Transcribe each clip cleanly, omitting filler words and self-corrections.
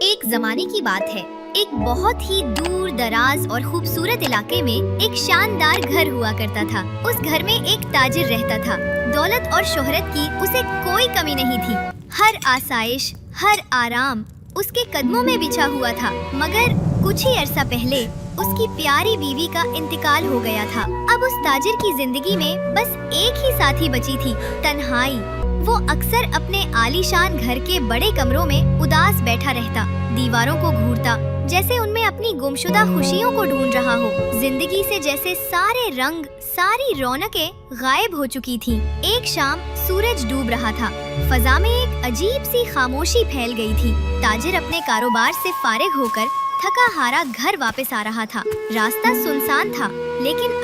एक जमाने की बात है। एक बहुत ही दूर दराज और खूबसूरत इलाके में एक शानदार घर हुआ करता था। उस घर में एक ताजिर रहता था। दौलत और शोहरत की उसे कोई कमी नहीं थी। हर आसाइश, हर आराम उसके कदमों में बिछा हुआ था। मगर कुछ ही अरसा पहले उसकी प्यारी बीवी का इंतकाल हो गया था। अब उस ताजिर की जिंदगी में बस एक ही साथी बची थी, तन्हाई। वो अक्सर अपने आलीशान घर के बड़े कमरों में उदास बैठा रहता, दीवारों को घूरता, जैसे उनमें अपनी गुमशुदा खुशियों को ढूंढ रहा हो। जिंदगी से जैसे सारे रंग, सारी रौनकें गायब हो चुकी थीं। एक शाम सूरज डूब रहा था। फजा में एक अजीब सी खामोशी फैल गई थी। ताजिर अपने कारोबार से फारिग होकर थका हारा घर वापस आ रहा था। रास्ता सुनसान था, लेकिन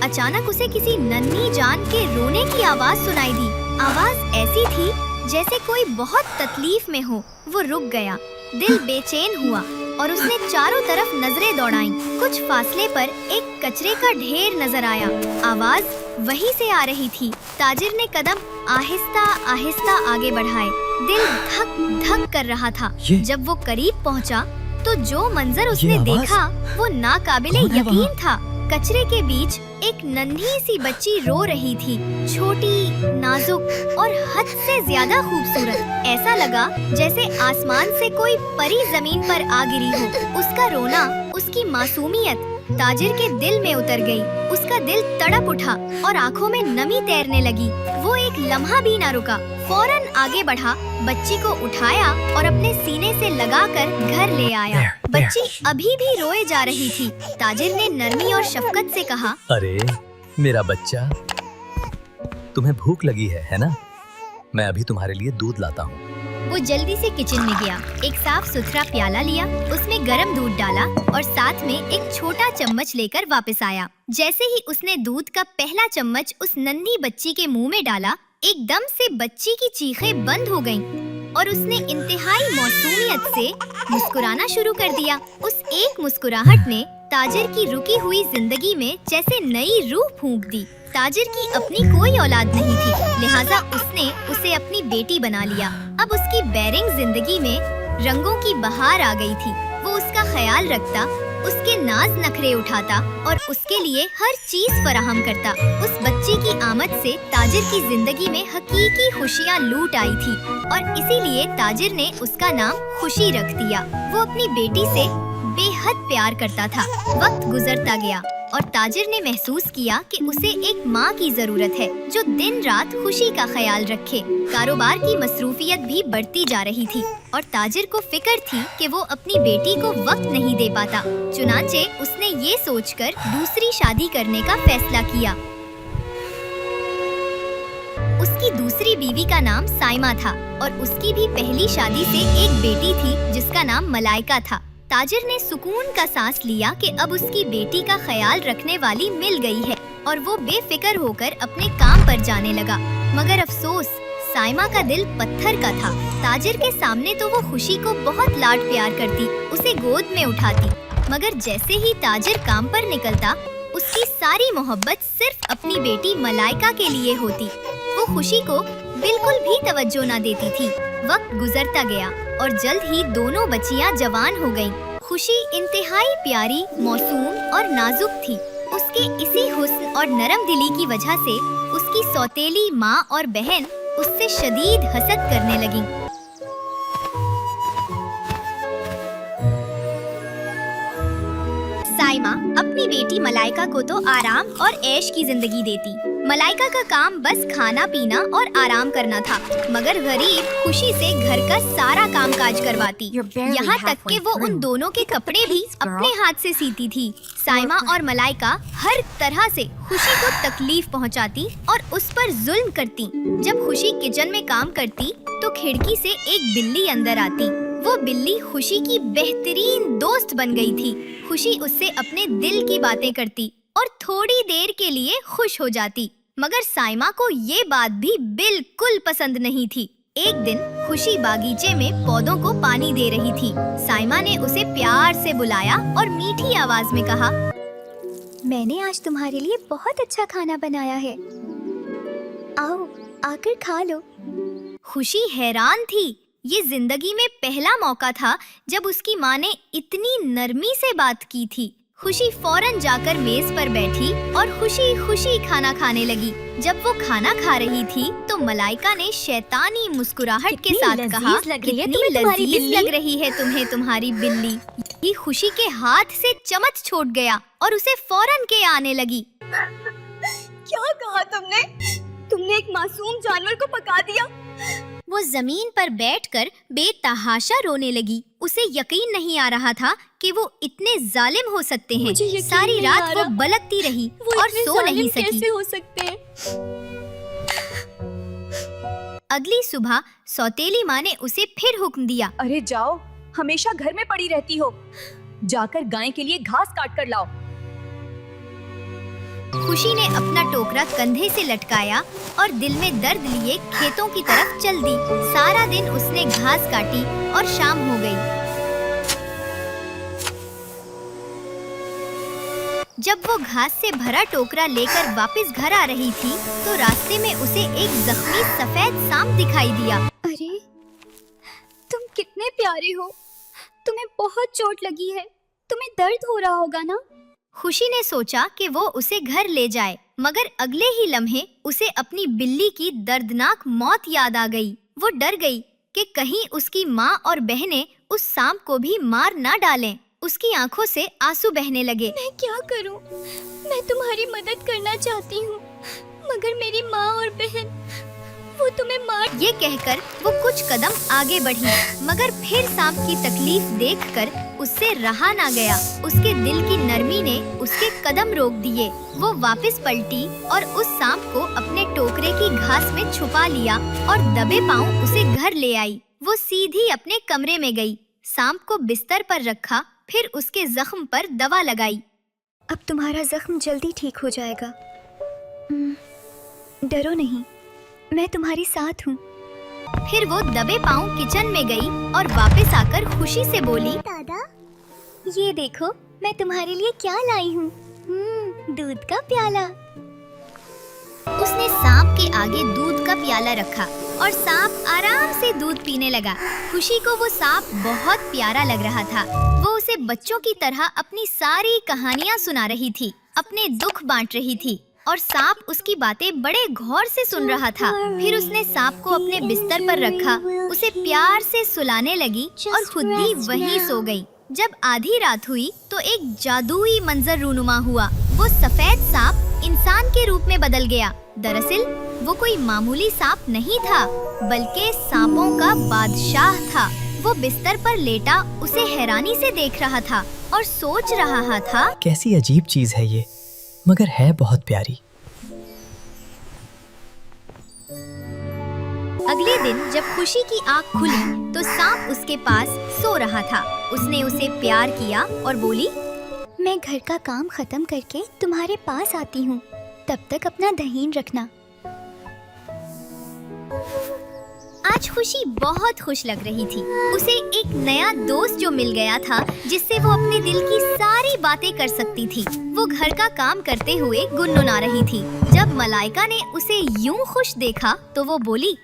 अचानक उसे किसी नन्ही जान के रोने की आवाज सुनाई दी। आवाज ऐसी थी जैसे कोई बहुत तकलीफ में हो। वो रुक गया, दिल बेचैन हुआ और उसने चारों तरफ नजरें दौड़ाईं। कुछ फासले पर एक कचरे का ढेर नजर आया। आवाज वहीं से आ रही थी। ताजिर ने कदम आहिस्ता आहिस्ता आगे बढ़ाए। दिल धक धक कर रहा था। जब वो करीब पहुंचा तो जो मंजर उसने देखा वो नाकाबिले यकीन था। कचरे के बीच एक नन्ही सी बच्ची रो रही थी, छोटी, नाजुक और हद से ज्यादा खूबसूरत। ऐसा लगा जैसे आसमान से कोई परी जमीन पर आ गिरी हो। उसका रोना, उसकी मासूमियत ताजिर के दिल में उतर गई। उसका दिल तड़प उठा और आंखों में नमी तैरने लगी। वो एक लम्हा भी ना रुका, फौरन आगे बढ़ा, बच्ची को उठाया और अपने सीने से लगाकर घर ले आया। बच्ची अभी भी रोए जा रही थी। ताजिर ने नरमी और शफकत से कहा, अरे मेरा बच्चा, तुम्हें भूख लगी है ना? मैं अभी तुम्हारे लिए दूध लाता हूँ। वो जल्दी से किचन में गया, एक साफ सुथरा प्याला लिया, उसमें गर्म दूध डाला और साथ में एक छोटा चम्मच लेकर वापस आया। जैसे ही उसने दूध का पहला चम्मच उस नन्ही बच्ची के मुंह में डाला, एकदम से बच्ची की चीखें बंद हो गईं और उसने इंतहाई मासूमियत से मुस्कुराना शुरू कर दिया। उस एक मुस्कुराहट ने ताजिर की रुकी हुई जिंदगी में जैसे नई रूह फूंक दी। ताजिर की अपनी कोई औलाद नहीं थी, लिहाजा उसने उसे अपनी बेटी बना लिया। अब उसकी बैरिंग जिंदगी में रंगों की बहार आ गई थी। वो उसका ख्याल रखता, उसके नाज नखरे उठाता और उसके लिए हर चीज फराहम करता। उस बच्ची की आमद से ताजिर की जिंदगी में हकीकी खुशियाँ लूट आई थी और इसीलिए ताजिर ने उसका नाम खुशी रख दिया। वो अपनी बेटी से बेहद प्यार करता था। वक्त गुजरता गया और ताजिर ने महसूस किया कि उसे एक माँ की जरूरत है जो दिन रात खुशी का ख्याल रखे। कारोबार की मसरूफियत भी बढ़ती जा रही थी और ताजिर को फिक्र थी कि वो अपनी बेटी को वक्त नहीं दे पाता। चुनांचे उसने ये सोचकर दूसरी शादी करने का फैसला किया। उसकी दूसरी बीवी का नाम साइमा था और उसकी भी पहली शादी से एक बेटी थी जिसका नाम मलाइका था। ताजिर ने सुकून का सांस लिया कि अब उसकी बेटी का ख्याल रखने वाली मिल गई है और वो बेफिक्र होकर अपने काम पर जाने लगा। मगर अफसोस, साइमा का दिल पत्थर का था। ताजिर के सामने तो वो खुशी को बहुत लाड प्यार करती, उसे गोद में उठाती, मगर जैसे ही ताजिर काम पर निकलता, उसकी सारी मोहब्बत सिर्फ अपनी बेटी मलाइका के लिए होती। वो खुशी को बिल्कुल भी तवज्जो न देती थी। वक्त गुजरता गया और जल्द ही दोनों बच्चियां जवान हो गईं। खुशी इंतहाई प्यारी, मासूम और नाजुक थी। उसके इसी हुस्न और नरम दिली की वजह से उसकी सौतेली माँ और बहन उससे शदीद हसद करने लगीं। साइमा अपनी बेटी मलाइका को तो आराम और ऐश की जिंदगी देती। मलाइका का काम बस खाना पीना और आराम करना था, मगर गरीब खुशी से घर का सारा काम काज करवाती। यहाँ तक कि वो उन दोनों के कपड़े भी अपने हाथ से सीती थी। साइमा और मलाइका हर तरह से खुशी को तकलीफ पहुँचाती और उस पर जुल्म करती। जब खुशी किचन में काम करती तो खिड़की से एक बिल्ली अंदर आती। वो बिल्ली खुशी की बेहतरीन दोस्त बन गई थी। खुशी उससे अपने दिल की बातें करती और थोड़ी देर के लिए खुश हो जाती, मगर साइमा को ये बात भी बिल्कुल पसंद नहीं थी। एक दिन खुशी बागीचे में पौधों को पानी दे रही थी। साइमा ने उसे प्यार से बुलाया और मीठी आवाज में कहा, मैंने आज तुम्हारे लिए बहुत अच्छा खाना बनाया है, आओ आकर खा लो। खुशी हैरान थी ये जिंदगी में पहला मौका था जब उसकी माँ ने इतनी नरमी से बात की थी। खुशी फौरन जाकर मेज पर बैठी और खुशी खुशी खाना खाने लगी। जब वो खाना खा रही थी तो मलाइका ने शैतानी मुस्कुराहट के साथ कहा, कितनी लजीज लग रही है तुम्हें तुम्हारी बिल्ली। ये खुशी के हाथ से चम्मच छूट गया और उसे फौरन के आने लगी। क्या कहा तुमने? तुमने एक मासूम जानवर को पका दिया। वो जमीन पर बैठकर बेतहाशा रोने लगी। उसे यकीन नहीं आ रहा था कि वो इतने जालिम हो सकते हैं। सारी रात वो बलकती रही और सो नहीं सकी। कैसे हो सकते हैं? अगली सुबह सौतेली माँ ने उसे फिर हुक्म दिया, अरे जाओ, हमेशा घर में पड़ी रहती हो। जाकर गाय के लिए घास काट कर लाओ। खुशी ने अपना टोकरा कंधे से लटकाया और दिल में दर्द लिए खेतों की तरफ चल दी। सारा दिन उसने घास काटी और शाम हो गई। जब वो घास से भरा टोकरा लेकर वापस घर आ रही थी तो रास्ते में उसे एक जख्मी सफेद सांप दिखाई दिया। अरे, तुम कितने प्यारे हो। तुम्हें बहुत चोट लगी है, तुम्हें दर्द हो रहा होगा ना? खुशी ने सोचा कि वो उसे घर ले जाए, मगर अगले ही लम्हे उसे अपनी बिल्ली की दर्दनाक मौत याद आ गई। वो डर गई कि कहीं उसकी माँ और बहनें उस सांप को भी मार ना डालें। उसकी आंखों से आंसू बहने लगे। मैं क्या करूं? मैं तुम्हारी मदद करना चाहती हूँ, मगर मेरी माँ और बहन वो तुम्हें मार। ये कहकर वो कुछ कदम आगे बढ़ी, मगर फिर सांप की तकलीफ देखकर उससे रहा ना गया। उसके दिल की नरमी ने उसके कदम रोक दिए। वो वापस पलटी और उस सांप को अपने टोकरे की घास में छुपा लिया और दबे पांव उसे घर ले आई। वो सीधी अपने कमरे में गई, सांप को बिस्तर पर रखा, फिर उसके जख्म पर दवा लगाई। अब तुम्हारा जख्म जल्दी ठीक हो जाएगा। डरो नहीं, मैं तुम्हारी साथ हूँ। फिर वो दबे पांव किचन में गई और वापस आकर खुशी से बोली, दादा, ये देखो मैं तुम्हारे लिए क्या लाई हूँ। दूध का प्याला। उसने सांप के आगे दूध का प्याला रखा और सांप आराम से दूध पीने लगा। खुशी को वो सांप बहुत प्यारा लग रहा था। वो उसे बच्चों की तरह अपनी सारी कहानियाँ सुना रही थी, अपने दुख बांट रही थी और सांप उसकी बातें बड़े गौर से सुन रहा था। फिर उसने सांप को अपने बिस्तर पर रखा, उसे प्यार से सुलाने लगी और खुद भी वहीं सो गई। जब आधी रात हुई तो एक जादुई मंजर रूनुमा हुआ। वो सफेद सांप इंसान के रूप में बदल गया। दरअसल वो कोई मामूली सांप नहीं था, बल्कि सांपों का बादशाह था। वो बिस्तर पर लेटा उसे हैरानी से देख रहा था और सोच रहा था, कैसी अजीब चीज है ये, मगर है बहुत प्यारी। अगले दिन जब खुशी की आँख खुली तो सांप उसके पास सो रहा था। उसने उसे प्यार किया और बोली, मैं घर का काम खत्म करके तुम्हारे पास आती हूँ, तब तक अपना ध्यान रखना। आज खुशी बहुत खुश लग रही थी। उसे एक नया दोस्त जो मिल गया था जिससे वो अपने दिल की सारी बातें कर सकती थी। वो घर का काम करते हुए गुनगुना रही थी। जब मलाइका ने उसे यूं खुश देखा तो वो बोली,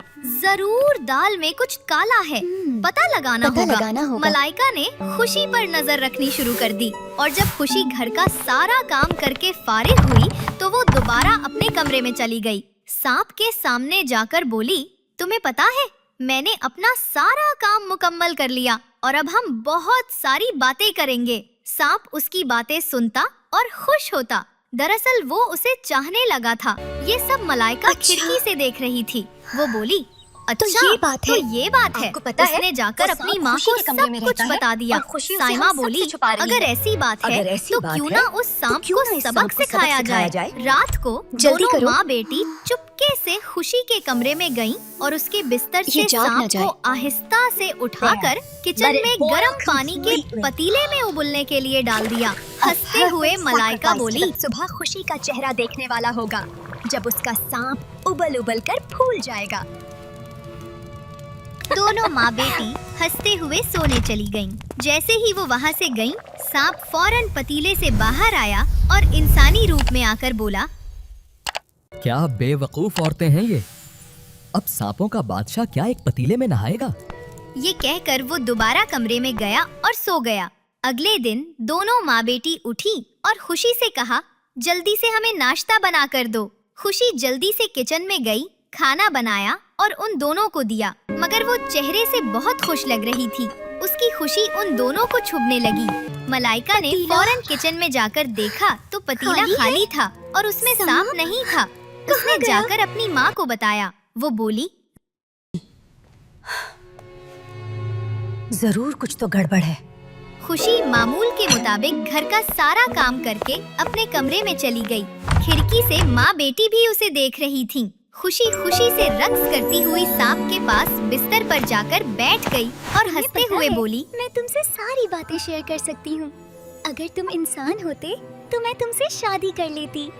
जरूर दाल में कुछ काला है, पता लगाना होगा। मलाइका ने खुशी पर नजर रखनी शुरू कर दी और जब खुशी घर का सारा काम करके फारिग हुई तो वो दोबारा अपने कमरे में चली गई। सांप के सामने जाकर बोली, तुम्हें पता है, मैंने अपना सारा काम मुकम्मल कर लिया और अब हम बहुत सारी बातें करेंगे। सांप उसकी बातें सुनता और खुश होता। दरअसल वो उसे चाहने लगा था। ये सब मलाइका खिड़की से देख रही थी। वो बोली, अच्छा, तो ये बात है। तो ये बात है। आपको पता है, उसने जाकर वो अपनी सांप माँ खुशी को के कमरे में सब कुछ रहता है बता दिया। और खुशी उसे साइमा हम सबसे बोली, छुपा रही अगर है। ऐसी बात है अगर ऐसी तो बात क्यों है, ना उस सांप क्यों को ना इस सबक सांप को सिखाया सबक सिखाया जाए। जाए। रात को जल्दी दोनों करो। माँ बेटी चुपके से खुशी के कमरे में गईं और उसके बिस्तर ये से जाग ना सांप जाए। को आहिस्ता से उठाकर किचन में गर्म पानी के पतीले में उबलने के लिए डाल दिया। हंसते हुए मलाइका बोली, सुबह खुशी का चेहरा देखने वाला होगा जब उसका सांप उबल उबल कर फूल जाएगा। दोनों माँ बेटी हंसते हुए सोने चली गईं। जैसे ही वो वहाँ से गईं, सांप फौरन पतीले से बाहर आया और इंसानी रूप में आकर बोला, क्या बेवकूफ औरतें हैं ये। अब सांपों का बादशाह क्या एक पतीले में नहाएगा? ये कहकर वो दोबारा कमरे में गया और सो गया। अगले दिन दोनों माँ बेटी उठी और खुशी से कहा, जल्दी से हमें नाश्ता बना कर दो। खुशी जल्दी से किचन में गई, खाना बनाया और उन दोनों को दिया, मगर वो चेहरे से बहुत खुश लग रही थी। उसकी खुशी उन दोनों को छुभने लगी। मलाइका ने फौरन किचन में जाकर देखा तो पतीला खाली था और उसमें सांप नहीं था। उसने जाकर अपनी माँ को बताया। वो बोली, जरूर कुछ तो गड़बड़ है। खुशी मामूल के मुताबिक घर का सारा काम करके अपने कमरे में चली गई। खिड़की से माँ बेटी भी उसे देख रही थीं। खुशी खुशी से रक्स करती हुई सांप के पास बिस्तर पर जाकर बैठ गई और हंसते हुए बोली, मैं तुमसे सारी बातें शेयर कर सकती हूँ। अगर तुम इंसान होते तो मैं तुमसे शादी कर लेती।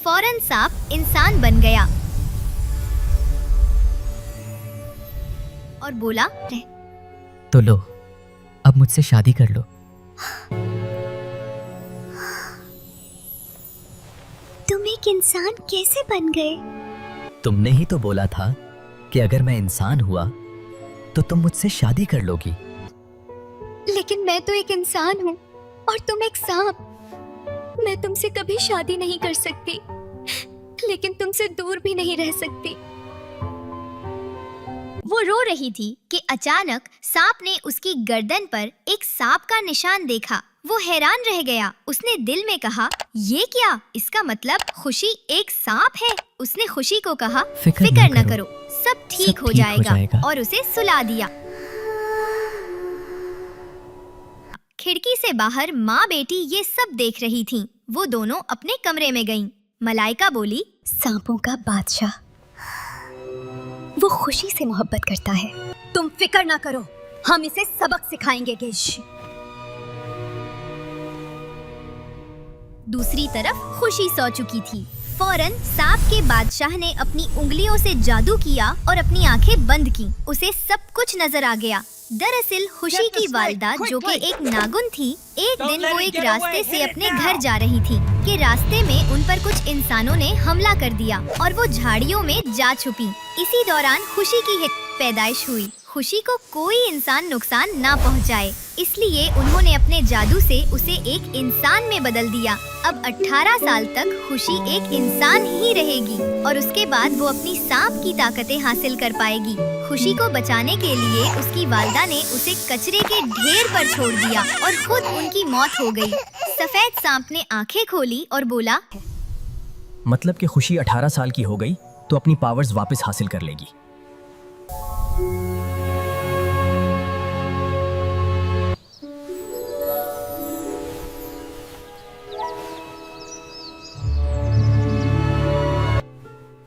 फौरन सांप इंसान बन गया और बोला, तो लो, अब मुझसे शादी कर लो। तुम एक इंसान कैसे बन गए? तुमने ही तो बोला था कि अगर मैं इंसान हुआ तो तुम मुझसे शादी कर लोगी। लेकिन मैं तो एक इंसान हूँ और तुम एक सांप। मैं तुमसे कभी शादी नहीं कर सकती, लेकिन तुमसे दूर भी नहीं रह सकती। वो रो रही थी कि अचानक सांप ने उसकी गर्दन पर एक सांप का निशान देखा। वो हैरान रह गया। उसने दिल में कहा, ये क्या? इसका मतलब खुशी एक सांप है। उसने खुशी को कहा, फिक्र न करो, सब ठीक हो जाएगा और उसे सुला दिया। खिड़की से बाहर माँ बेटी ये सब देख रही थीं। वो दोनों अपने कमरे में गईं। मलाइका बोली, सांपों का बादशाह, वो खुशी से मोहब्बत करता है। तुम फिक्र ना करो, हम इसे सबक सिखाएंगे। गिश। दूसरी तरफ खुशी सो चुकी थी। फौरन सांप के बादशाह ने अपनी उंगलियों से जादू किया और अपनी आंखें बंद की। उसे सब कुछ नजर आ गया। दरअसल खुशी की वालिदा, जो कि एक नागुन थी, एक दिन वो एक रास्ते से अपने घर जा रही थी कि रास्ते में उन पर कुछ इंसानों ने हमला कर दिया और वो झाड़ियों में जा छुपी। इसी दौरान खुशी की पैदाइश हुई। खुशी को कोई इंसान नुकसान ना पहुंचाए, इसलिए उन्होंने अपने जादू से उसे एक इंसान में बदल दिया। अब 18 साल तक खुशी एक इंसान ही रहेगी और उसके बाद वो अपनी सांप की ताकतें हासिल कर पाएगी। खुशी को बचाने के लिए उसकी वालिदा ने उसे कचरे के ढेर पर छोड़ दिया और खुद उनकी मौत हो गई। सफेद सांप ने आंखें खोली और बोला, मतलब कि खुशी 18 साल की हो गई तो अपनी पावर्स वापस हासिल कर लेगी।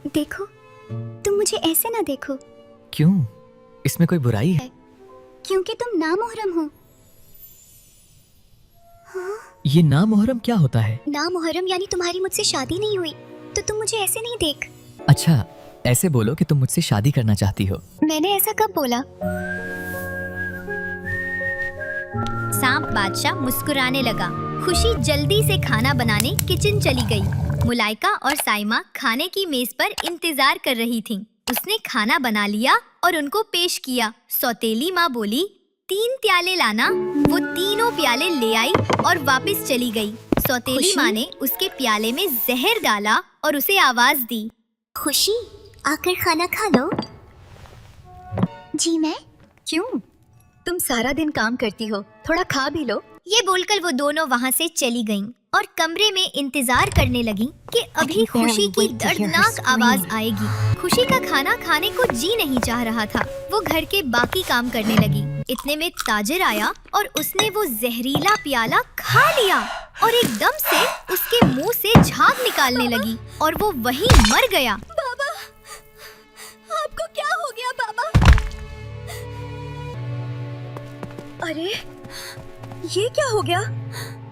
देखो, तुम मुझे ऐसे ना देखो। क्यों? इसमें कोई बुराई है? क्योंकि तुम नामुहर्रम हो। ये नामुहर्रम क्या होता है? नामुहर्रम यानी तुम्हारी मुझसे शादी नहीं हुई, तो तुम मुझे ऐसे नहीं देख। अच्छा, ऐसे बोलो कि तुम मुझसे शादी करना चाहती हो। मैंने ऐसा कब बोला? सांप बादशाह मुस्कुराने लगा। खुशी जल्दी से खाना बनाने किचन चली गई। मुलाइका और साइमा खाने की मेज पर इंतजार कर रही थीं। उसने खाना बना लिया और उनको पेश किया। सौतेली माँ बोली, 3 प्याले लाना। वो तीनों प्याले ले आई और वापस चली गई। सौतेली माँ ने उसके प्याले में जहर डाला और उसे आवाज दी, खुशी, आकर खाना खा लो। जी मैं? क्यों? तुम सारा दिन काम करती हो, थोड़ा खा भी लो। ये बोलकर वो दोनों वहाँ से चली गईं और कमरे में इंतजार करने लगी कि अभी खुशी की दर्दनाक आवाज आएगी। खुशी का खाना खाने को जी नहीं चाह रहा था। वो घर के बाकी काम करने लगी। इतने में ताजिर आया और उसने वो जहरीला प्याला खा लिया और एकदम से उसके मुंह से झाग निकालने लगी और वो वहीं मर गया। बाबा, आपको क्या हो गया बाबा? अरे, ये क्या हो गया?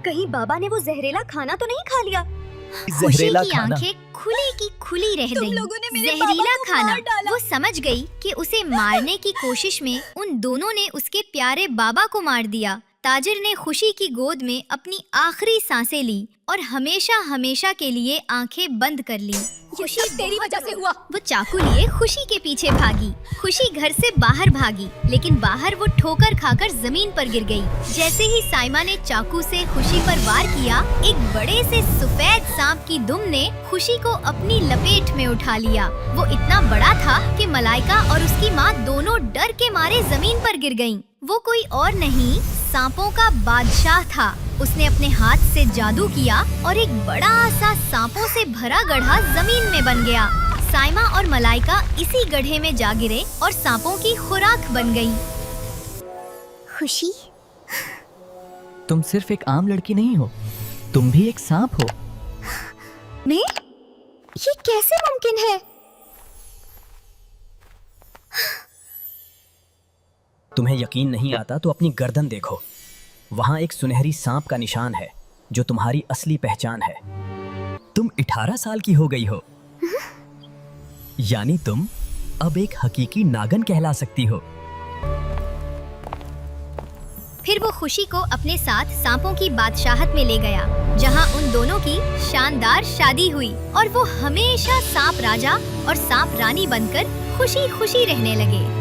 कहीं बाबा ने वो जहरीला खाना तो नहीं खा लिया? खुशी की आंखें खुली की खुली रह गईं। जहरीला खाना। वो समझ गई कि उसे मारने की कोशिश में उन दोनों ने उसके प्यारे बाबा को मार दिया। ताजिर ने खुशी की गोद में अपनी आखिरी सांसें ली और हमेशा हमेशा के लिए आंखें बंद कर ली। खुशी तेरी वजह से हुआ। वो चाकू लिए खुशी के पीछे भागी। खुशी घर से बाहर भागी, लेकिन बाहर वो ठोकर खाकर जमीन पर गिर गई। जैसे ही साइमा ने चाकू से खुशी पर वार किया, एक बड़े से सफेद सांप की दुम ने खुशी को अपनी लपेट में उठा लिया। वो इतना बड़ा था कि मलाइका और उसकी माँ दोनों डर के मारे जमीन पर गिर गईं। वो कोई और नहीं, सांपों का बादशाह था। उसने अपने हाथ से जादू किया और एक बड़ा सा सांपों से भरा गड्ढा जमीन में बन गया। साइमा और मलाइका इसी गड्ढे में जा गिरे और सांपों की खुराक बन गई। खुशी, तुम सिर्फ एक आम लड़की नहीं हो, तुम भी एक सांप हो। मैं? ये कैसे मुमकिन है? तुम्हें यकीन नहीं आता तो अपनी गर्दन देखो, वहाँ एक सुनहरी सांप का निशान है जो तुम्हारी असली पहचान है। तुम 18 साल की हो गई हो, यानी तुम अब एक हकीकी नागन कहला सकती हो। फिर वो खुशी को अपने साथ सांपों की बादशाहत में ले गया, जहाँ उन दोनों की शानदार शादी हुई और वो हमेशा सांप राजा और सांप रानी बनकर खुशी खुशी रहने लगे।